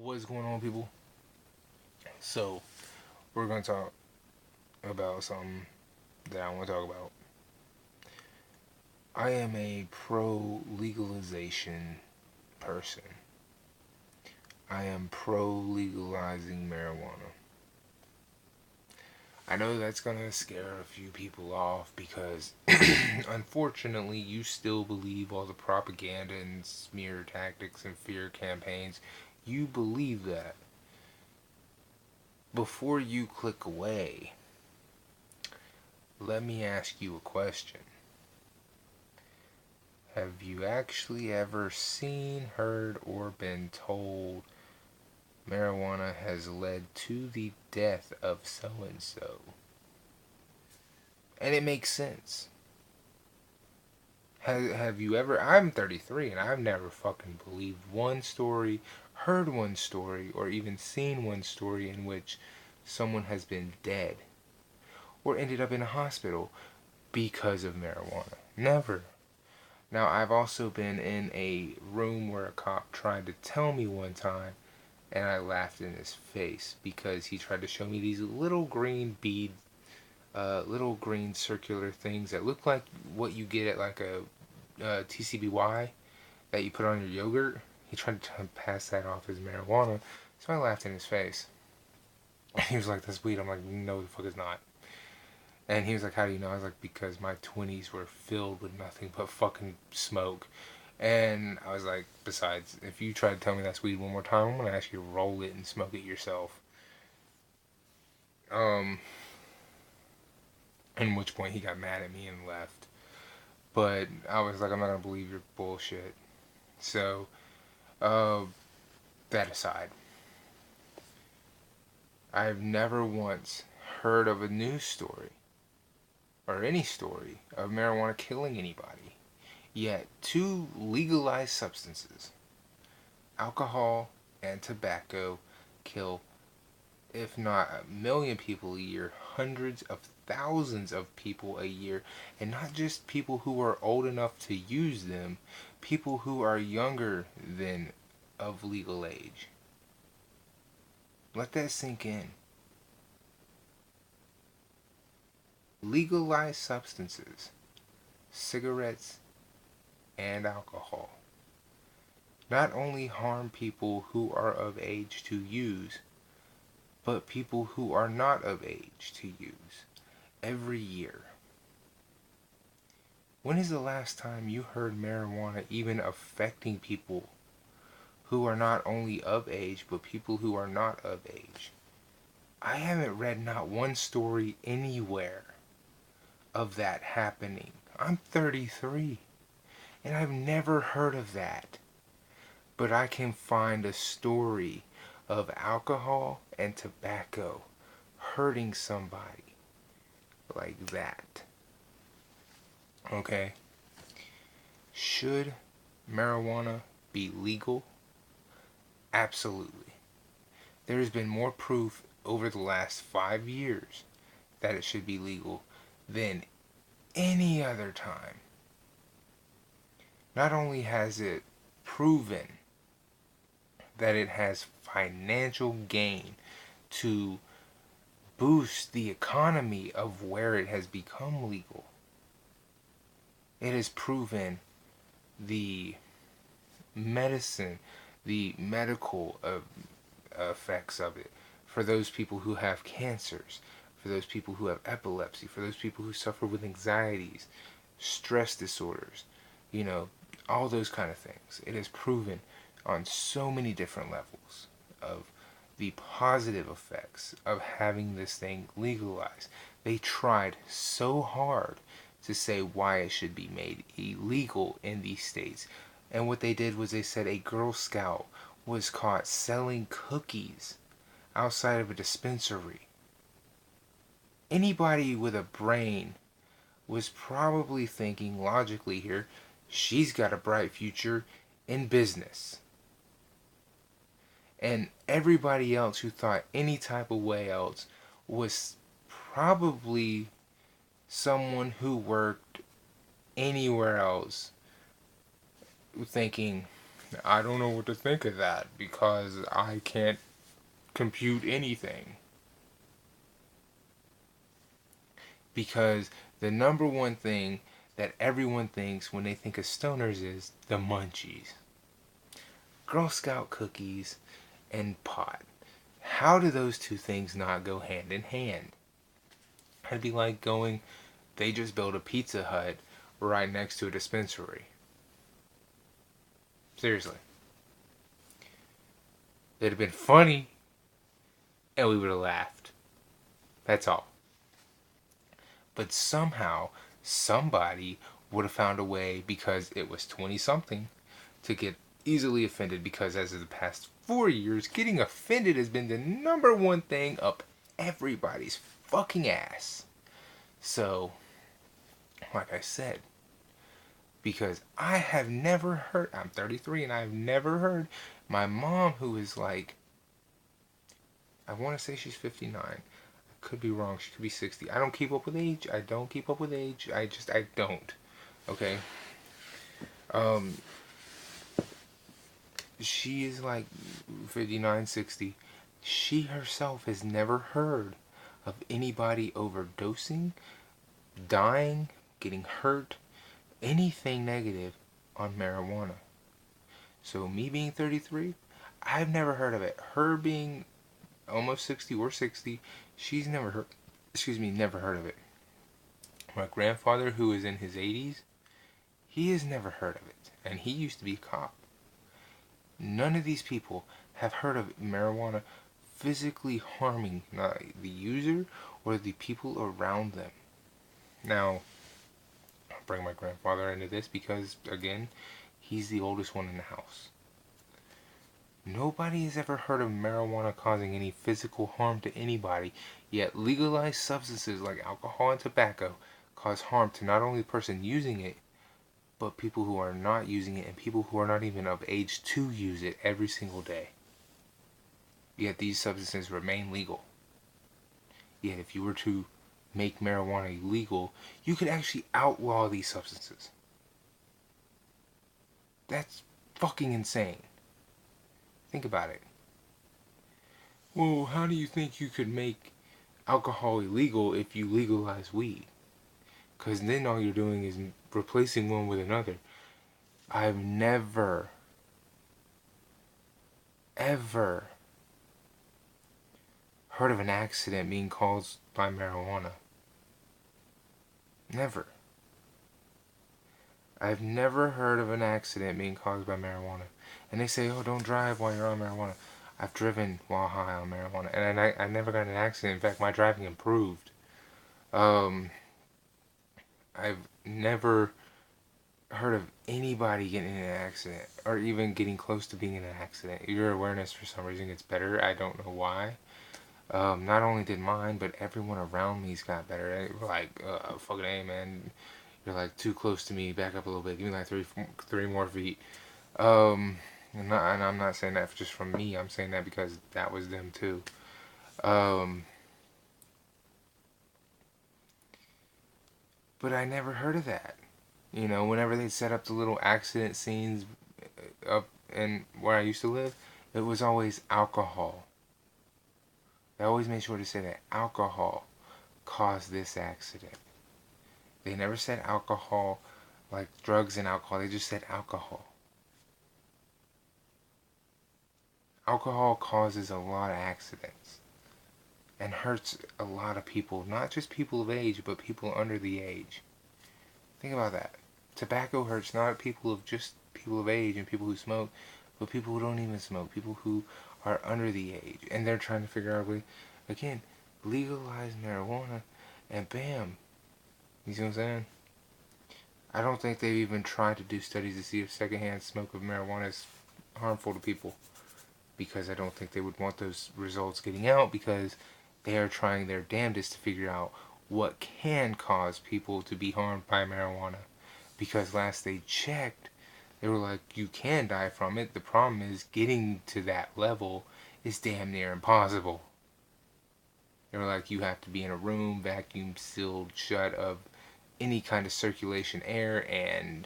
What's going on, people? So, we're going to talk about something that I want to talk about. I am a pro legalization person. I am pro legalizing marijuana. I know that's going to scare a few people off because, unfortunately, you still believe all the propaganda and smear tactics and fear campaigns. You believe that. Before you click away, let me ask you a question. Have you actually ever seen, heard, or been told marijuana has led to the death of so and so? And it makes sense. Have you ever? I'm 33 and I've never fucking believed one story, heard one story, or even seen one story in which someone has been dead or ended up in a hospital because of marijuana. Never. Now, I've also been in a room where a cop tried to tell me one time, and I laughed in his face because he tried to show me these little green bead, little green circular things that look like what you get at like a TCBY that you put on your yogurt. He tried to pass that off as marijuana, so I laughed in his face. He was like, "That's weed." I'm like, "No, the fuck it's not." And he was like, "How do you know?" I was like, "Because my 20s were filled with nothing but fucking smoke." And I was like, "Besides, if you try to tell me that's weed one more time, I'm gonna ask you to roll it and smoke it yourself." Um, in which point he got mad at me and left. But I was like, "I'm not gonna believe your bullshit." So, uh, that aside, I've never once heard of a news story or any story of marijuana killing anybody. Yet, two legalized substances, alcohol and tobacco, kill, if not a million people a year, hundreds of thousands of people a year, and not just people who are old enough to use them, people who are younger than of legal age. Let that sink in. Legalized substances, cigarettes, and alcohol, not only harm people who are of age to use, but people who are not of age to use every year. When is the last time you heard marijuana even affecting people who are not only of age, but people who are not of age? I haven't read not one story anywhere of that happening. I'm 33 and I've never heard of that. But I can find a story of alcohol and tobacco hurting somebody like that. Okay? Should marijuana be legal? Absolutely. There has been more proof over the last 5 years that it should be legal than any other time. Not only has it proven that it has financial gain to boost the economy of where it has become legal, it has proven the medicine, the medical effects of it for those people who have cancers, for those people who have epilepsy, for those people who suffer with anxieties, stress disorders, you know, all those kind of things. It is proven on so many different levels of the positive effects of having this thing legalized. They tried so hard to say why it should be made illegal in these states. And what they did was they said a Girl Scout was caught selling cookies outside of a dispensary. Anybody with a brain was probably thinking logically here, she's got a bright future in business. And everybody else who thought any type of way else was probably someone who worked anywhere else thinking I don't know what to think of that because I can't compute anything. Because the number one thing that everyone thinks when they think of stoners is the munchies. Girl Scout cookies and pot. How do those two things not go hand in hand? It'd be like going, they just built a Pizza Hut right next to a dispensary. Seriously. It'd have been funny and we would have laughed. That's all. But somehow, somebody would have found a way because it was 20 something to get easily offended because as of the past 4 years, getting offended has been the number one thing up everybody's fucking ass. So, like I said, because I have never heard, I'm 33 and I've never heard my mom, who is like, I want to say she's 59. Could be wrong. She could be 60. I don't keep up with age. I don't keep up with age. I don't. Okay. Um, she is like 59, 60. She herself has never heard of anybody overdosing, dying, getting hurt, anything negative on marijuana. So me being 33, I've never heard of it. Her being almost 60 or 60, she's never heard, never heard of it. My grandfather, who is in his 80s, he has never heard of it. And he used to be a cop. None of these people have heard of marijuana physically harming the user or the people around them. Now, I'll bring my grandfather into this because, again, he's the oldest one in the house. Nobody has ever heard of marijuana causing any physical harm to anybody, yet legalized substances like alcohol and tobacco cause harm to not only the person using it, but people who are not using it and people who are not even of age to use it every single day. Yet these substances remain legal. Yet if you were to make marijuana illegal, you could actually outlaw these substances. That's fucking insane. Think about it. Well, how do you think you could make alcohol illegal if you legalize weed? Because then all you're doing is replacing one with another. I've never, ever heard of an accident being caused by marijuana. Never. I've never heard of an accident being caused by marijuana. And they say, oh, don't drive while you're on marijuana. I've driven while high on marijuana. And I never got in an accident. In fact, my driving improved. I've never heard of anybody getting in an accident. Or even getting close to being in an accident. Your awareness for some reason gets better. I don't know why. Not only did mine, but everyone around me's got better. They were like, fucking A, man. You're like too close to me. Back up a little bit. Give me like three more feet. And I'm not saying that just from me. I'm saying that because that was them too. But I never heard of that. You know, whenever they set up the little accident scenes up in where I used to live, it was always alcohol. They always made sure to say that alcohol caused this accident. They never said alcohol like drugs and alcohol. They just said alcohol. Alcohol causes a lot of accidents and hurts a lot of people, not just people of age, but people under the age. Think about that. Tobacco hurts not people of age and people who smoke, but people who don't even smoke, people who are under the age, and they're trying to figure out a way, again, legalize marijuana, and bam, you see what I'm saying? I don't think they've even tried to do studies to see if secondhand smoke of marijuana is harmful to people, because I don't think they would want those results getting out, because they are trying their damnedest to figure out what can cause people to be harmed by marijuana. Because last they checked, they were like, you can die from it. The problem is getting to that level is damn near impossible. They were like, you have to be in a room, vacuum sealed shut of any kind of circulation air, and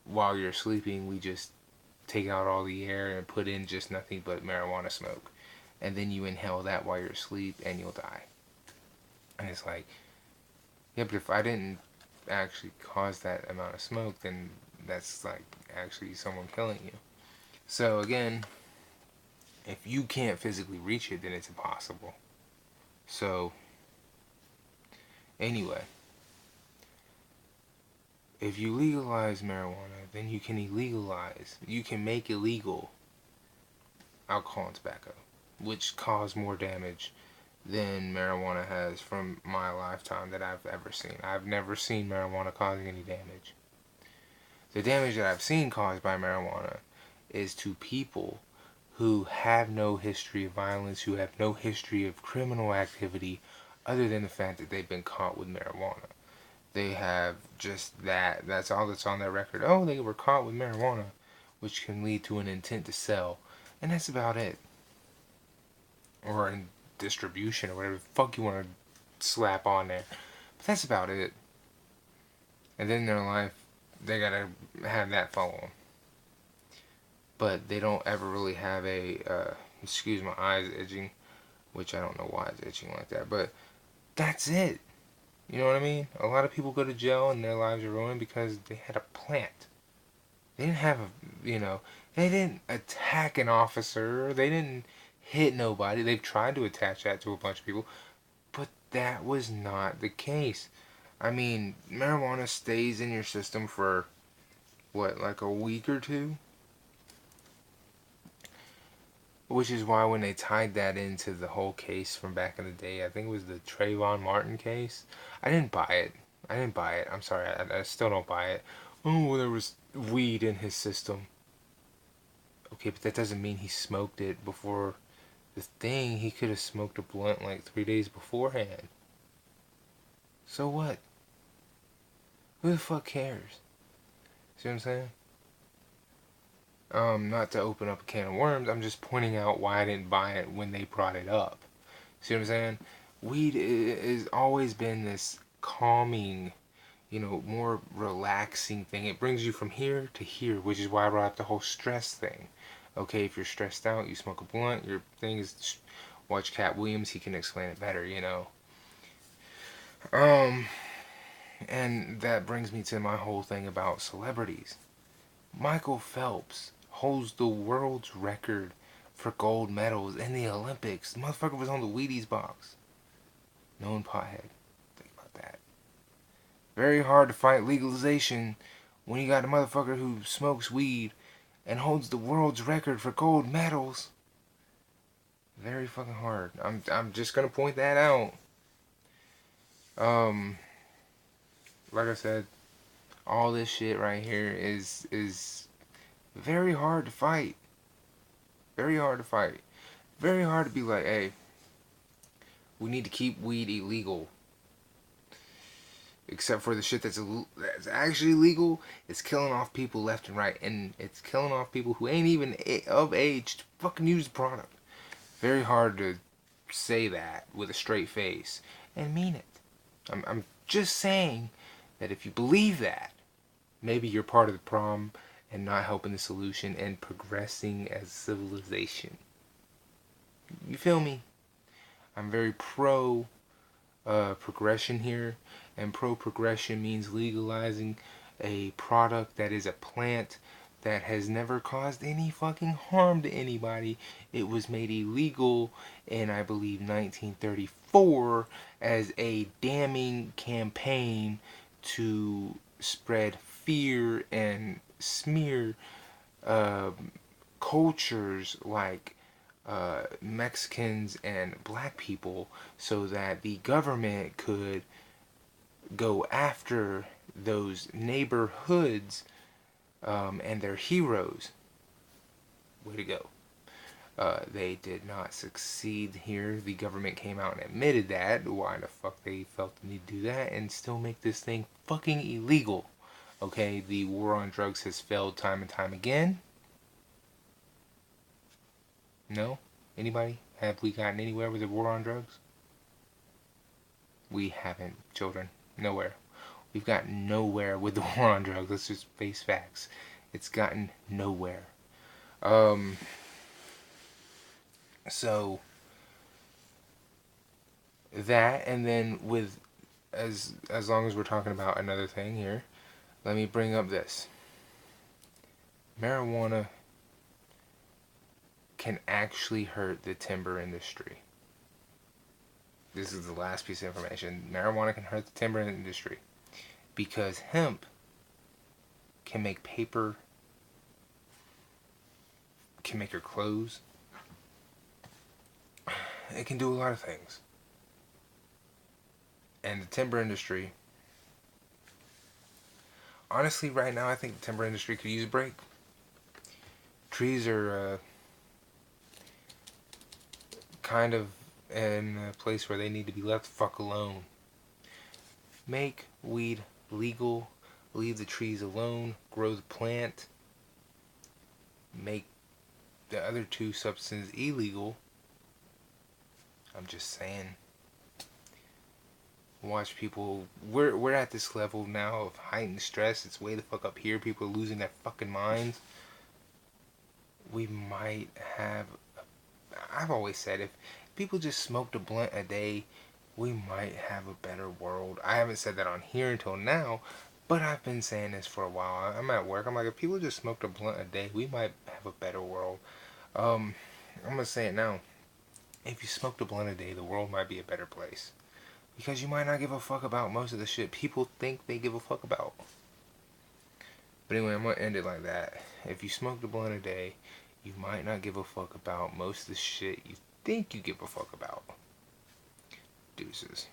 while you're sleeping, we just take out all the air and put in just nothing but marijuana smoke. And then you inhale that while you're asleep and you'll die. And it's like, yeah, but if I didn't actually cause that amount of smoke, then that's like actually someone killing you. So again, if you can't physically reach it, then it's impossible. So anyway, if you legalize marijuana, then you can you can make illegal alcohol and tobacco, which cause more damage than marijuana has from my lifetime that I've ever seen. I've never seen marijuana causing any damage. The damage that I've seen caused by marijuana is to people who have no history of violence, who have no history of criminal activity, other than the fact that they've been caught with marijuana. They have just that. That's all that's on their record. Oh, they were caught with marijuana, which can lead to an intent to sell. And that's about it. Or in distribution or whatever the fuck you want to slap on there. But that's about it. And then in their life, they gotta have that follow them. But they don't ever really have excuse my eyes itching, which I don't know why it's itching like that. But that's it. You know what I mean? A lot of people go to jail and their lives are ruined because they had a plant. They didn't have they didn't attack an officer. They didn't hit nobody. They've tried to attach that to a bunch of people, but that was not the case. I mean, marijuana stays in your system for what, like a week or two? Which is why when they tied that into the whole case from back in the day, I think it was the Trayvon Martin case, I didn't buy it. I didn't buy it. I'm sorry, I still don't buy it. Oh, well, there was weed in his system. Okay, but that doesn't mean he smoked it before the thing. He could have smoked a blunt like 3 days beforehand. So what? Who the fuck cares? See what I'm saying? Not to open up a can of worms, I'm just pointing out why I didn't buy it when they brought it up. See what I'm saying? Weed has always been this calming, more relaxing thing. It brings you from here to here, which is why I brought up the whole stress thing. Okay, if you're stressed out, you smoke a blunt, your thing is, watch Cat Williams, he can explain it better. Um, and that brings me to my whole thing about celebrities. Michael Phelps holds the world's record for gold medals in the Olympics. The motherfucker was on the Wheaties box. Known pothead. Think about that. Very hard to fight legalization when you got a motherfucker who smokes weed and holds the world's record for gold medals. Very fucking hard. I'm just gonna point that out. Um, like I said, all this shit right here is very hard to fight. Very hard to fight. Very hard to be like, hey, we need to keep weed illegal. Except for the shit that's actually legal, it's killing off people left and right, and it's killing off people who ain't even of age to fucking use the product. Very hard to say that with a straight face and mean it. I'm just saying that if you believe that, maybe you're part of the problem and not helping the solution and progressing as civilization. You feel me? I'm very pro progression here, and pro progression means legalizing a product that is a plant that has never caused any fucking harm to anybody. It was made illegal in, I believe, 1934 as a damning campaign to spread fear and smear uh, cultures like Mexicans and black people so that the government could go after those neighborhoods and their heroes. Way to go. They did not succeed here. The government came out and admitted that. Why the fuck they felt the need to do that and still make this thing fucking illegal? Okay, the war on drugs has failed time and time again. No? Anybody? Have we gotten anywhere with the war on drugs? We haven't, children. Nowhere. We've gotten nowhere with the war on drugs. Let's just face facts. It's gotten nowhere. Um, so that, and then with as long as we're talking about another thing here, let me bring up this. Marijuana can actually hurt the timber industry. This is the last piece of information. Marijuana can hurt the timber industry because hemp can make paper, can make your clothes. It can do a lot of things. And the timber industry, honestly, right now, I think the timber industry could use a break. Trees are kind of in a place where they need to be left the fuck alone. Make weed legal, leave the trees alone, grow the plant, make the other two substances illegal. I'm just saying. Watch people. We're at this level now of heightened stress. It's way the fuck up here. People are losing their fucking minds. We might have. I've always said if people just smoked a blunt a day, we might have a better world. I haven't said that on here until now, but I've been saying this for a while. I'm at work. I'm like, if people just smoked a blunt a day, we might have a better world. I'm gonna say it now. If you smoked a blunt a day, the world might be a better place. Because you might not give a fuck about most of the shit people think they give a fuck about. But anyway, I'm gonna end it like that. If you smoked a blunt a day, you might not give a fuck about most of the shit you think you give a fuck about. Deuces.